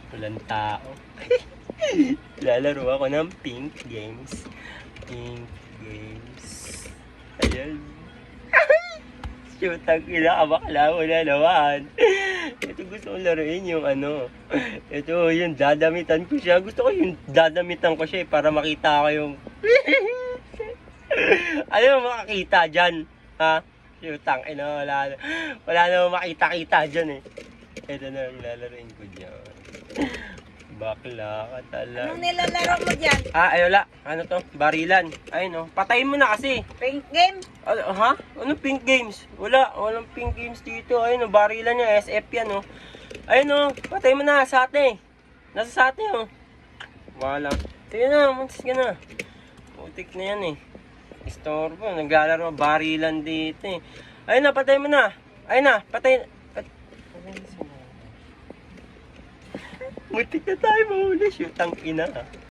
Walang tao. Lalaro ako ng pink games. Pink games. Ayan. Shoot, ang ina, bakla mo na naman. Ito gusto kong laruin yung ano. Ito, yung dadamitan ko siya. Gusto ko yung dadamitan ko siya para makita ko yung... Ano yung makakita dyan? Ha? Shoot, ang ina, wala na makita-kita dyan eh. Ito na ang lalaruin ko dyan. Bakla ka talaga. Anong nilalaro mo dyan? Ay wala. Ano to? Barilan. Ay no. Patayin mo na kasi. Pink game? Ha? Ano pink games? Walang pink games dito. Ayun no, barilan niya. SF yan no. Ayun no, patay mo na sa ate. Nasa sa ate oh. Wala. Sige na, muntis ka na. Putik na yan eh. Istorbo. Naglalaro barilan dito eh. Ayun na, patay mo na. Ayun na, patay. Muntik na tayo mahuli. Shoot, ang ina.